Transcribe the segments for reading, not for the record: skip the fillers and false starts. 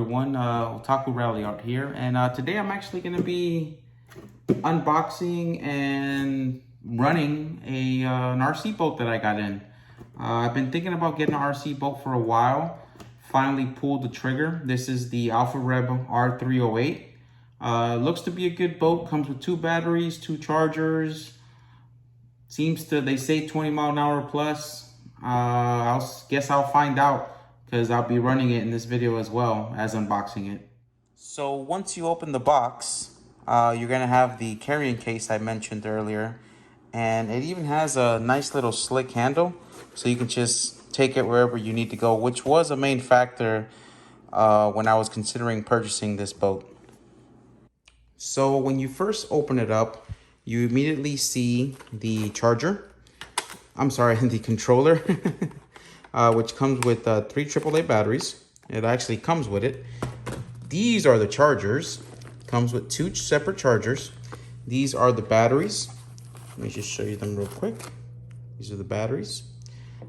everyone, Otaku Rally Art here, and today I'm actually going to be unboxing and running an RC boat that I got in. I've been thinking about getting an RC boat for a while, finally pulled the trigger. This is the Alpharev R308. Looks to be a good boat, comes with 2 batteries, 2 chargers, they say 20 mile an hour plus. Guess I'll find out, because I'll be running it in this video as well as unboxing it. So once you open the box, you're gonna have the carrying case I mentioned earlier, and it even has a nice little slick handle, so you can just take it wherever you need to go, which was a main factor when I was considering purchasing this boat. So when you first open it up, you immediately see the charger. I'm sorry, the controller. Which comes with 3 AAA batteries. It actually comes with it. These are the chargers. Comes with 2 separate chargers. These are the batteries. Let me just show you them real quick. These are the batteries.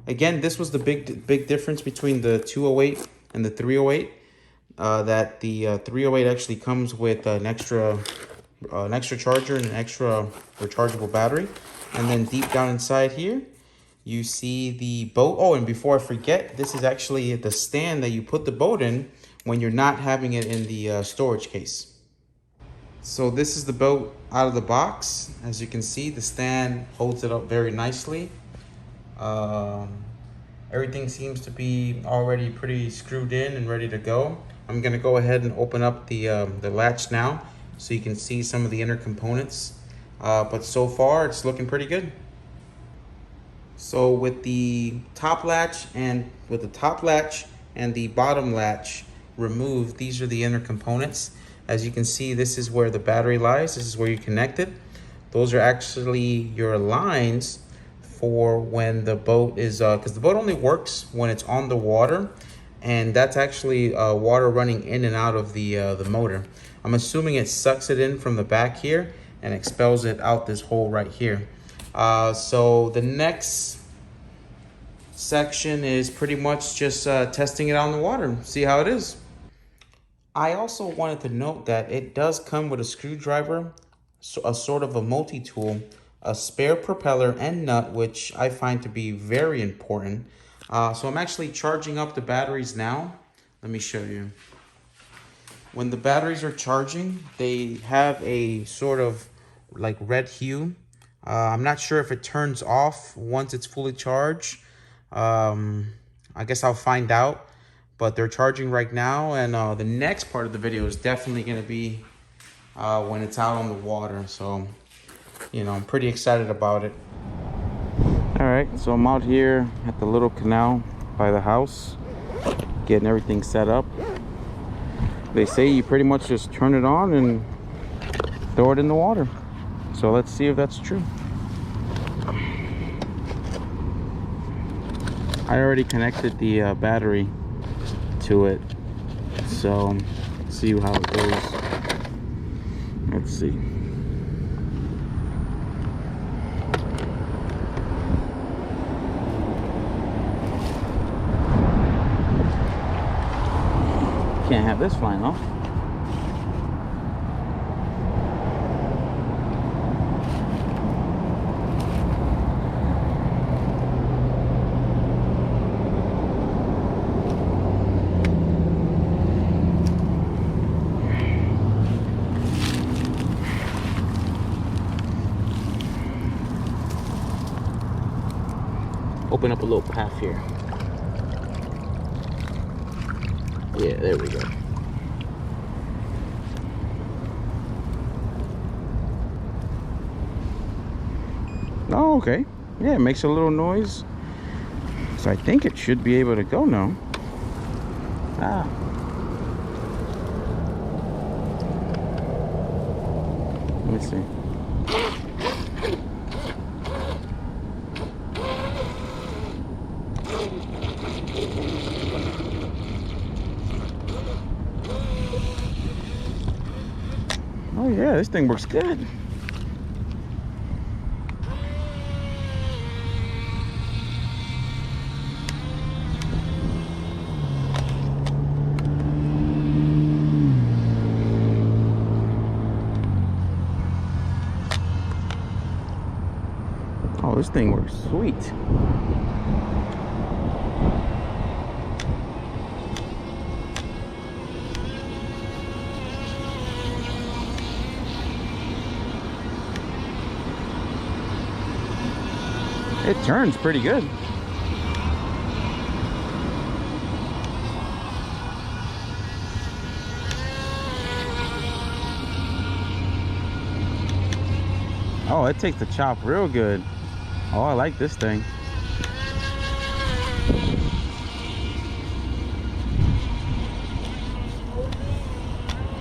Again, this was the big difference between the 208 and the 308. That the 308 actually comes with an extra charger and an extra rechargeable battery. And then deep down inside here, you see the boat. Oh, and before I forget, this is actually the stand that you put the boat in when you're not having it in the storage case. So this is the boat out of the box. As you can see, the stand holds it up very nicely. Everything seems to be already pretty screwed in and ready to go. I'm gonna go ahead and open up the latch now so you can see some of the inner components. But so far, it's looking pretty good. So with the top latch and the bottom latch removed, these are the inner components. As you can see, this is where the battery lies. This is where you connect it. Those are actually your lines for when the boat is, because the boat only works when it's on the water, and that's actually water running in and out of the motor. I'm assuming it sucks it in from the back here and expels it out this hole right here. So the next section is pretty much just testing it out in the water, see how it is. I also wanted to note that it does come with a screwdriver, so a sort of a multi-tool, a spare propeller and nut, which I find to be very important. So I'm actually charging up the batteries now. Let me show you. When the batteries are charging, they have a sort of like red hue. I'm not sure if it turns off once it's fully charged. I guess I'll find out, but they're charging right now, and the next part of the video is definitely going to be when it's out on the water. So, you know, I'm pretty excited about it. All right, so I'm out here at the little canal by the house, getting everything set up. They say you pretty much just turn it on and throw it in the water. So let's see if that's true. I already connected the battery to it, so see how it goes. Let's see. Can't have this flying off. Open up a little path here. Yeah, there we go. Oh, okay. Yeah, it makes a little noise. So I think it should be able to go now. Ah. Let me see. Oh yeah, this thing works good. this thing works sweet. It turns pretty good. Oh, it takes the chop real good. Oh, I like this thing.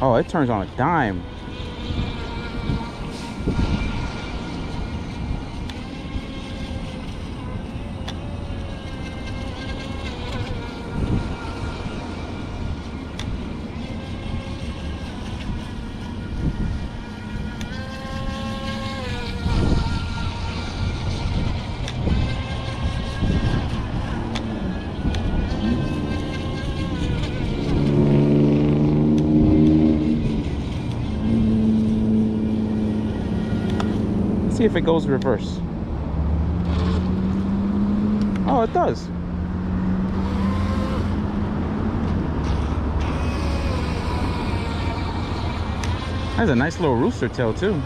Oh, it turns on a dime. See if it goes reverse. Oh, it does. That's a nice little rooster tail too.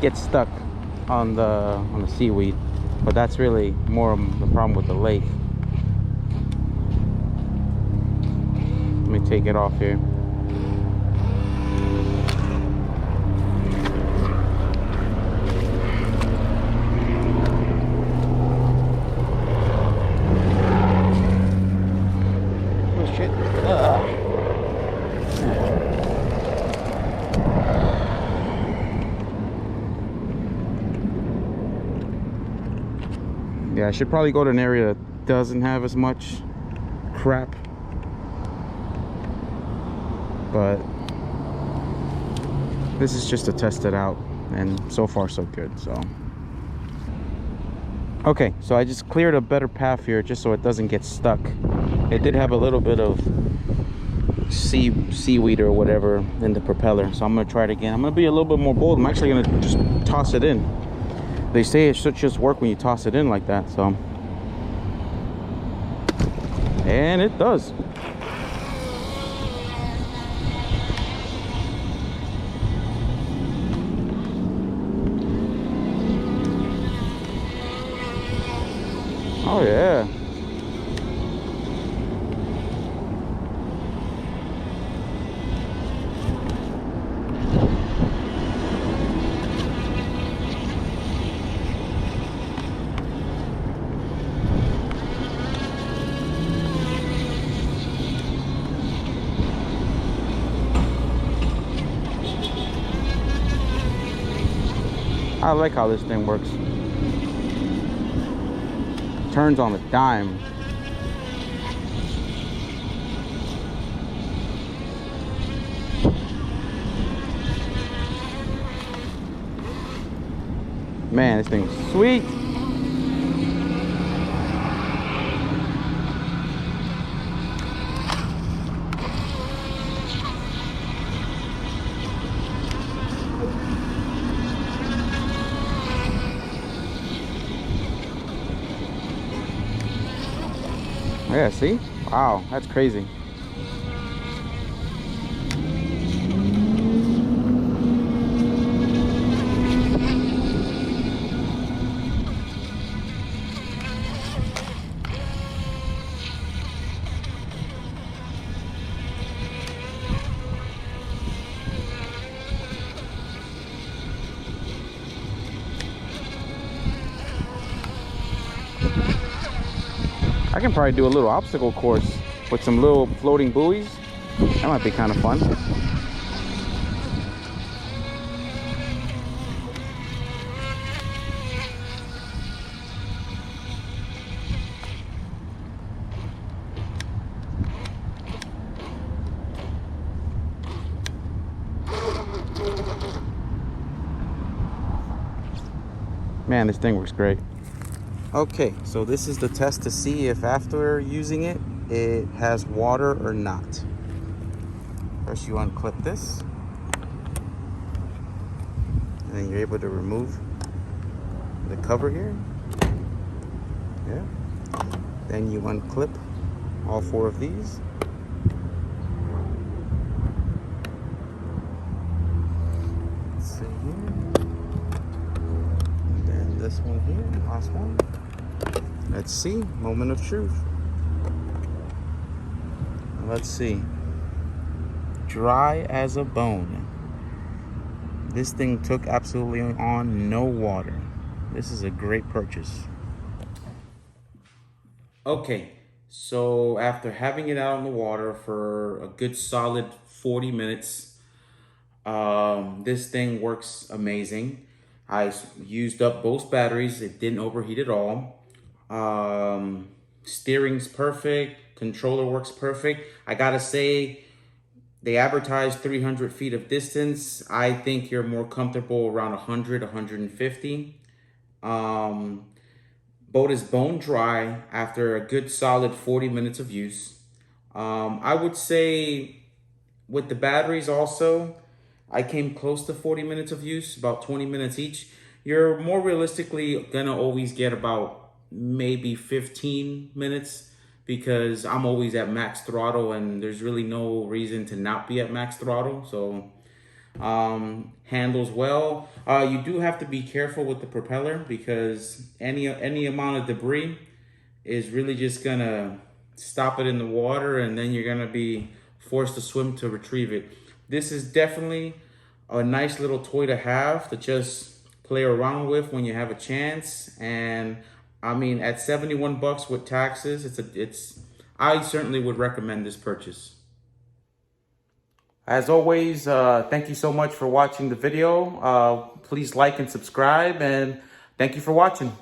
Gets stuck on the seaweed, but that's really more of the problem with the lake. Let me take it off here. Oh shit. Yeah, I should probably go to an area that doesn't have as much crap. But this is just to test it out, and so far so good. So okay, so I just cleared a better path here just so it doesn't get stuck. It did have a little bit of seaweed or whatever in the propeller, so I'm gonna try it again. I'm gonna be a little bit more bold. I'm actually gonna just toss it in. They say it should just work when you toss it in like that, so. And it does. Oh yeah. I like how this thing works. Turns on a dime. Man, this thing's sweet. Yeah, see? Wow, that's crazy. I can probably do a little obstacle course with some little floating buoys. That might be kind of fun. Man, this thing works great. Okay, so this is the test to see if after using it, it has water or not. First you unclip this, and then you're able to remove the cover here. Yeah. Then you unclip all 4 of these. Let's see here. And then this one here, last one. Let's see, moment of truth. Let's see. Dry as a bone. This thing took absolutely on no water. This is a great purchase. Okay, so after having it out in the water for a good solid 40 minutes, this thing works amazing. I used up both batteries. It didn't overheat at all. Steering's perfect. Controller works perfect. I gotta say, they advertise 300 feet of distance. I think you're more comfortable around 100, 150. Boat is bone dry after a good solid 40 minutes of use. I would say with the batteries also, I came close to 40 minutes of use, about 20 minutes each. You're more realistically gonna always get about maybe 15 minutes because I'm always at max throttle and there's really no reason to not be at max throttle. So handles well. You do have to be careful with the propeller because any amount of debris is really just gonna stop it in the water and then you're gonna be forced to swim to retrieve it. This is definitely a nice little toy to have to just play around with when you have a chance. And I mean, at 71 bucks with taxes, I certainly would recommend this purchase. As always, thank you so much for watching the video. Please like and subscribe, and thank you for watching.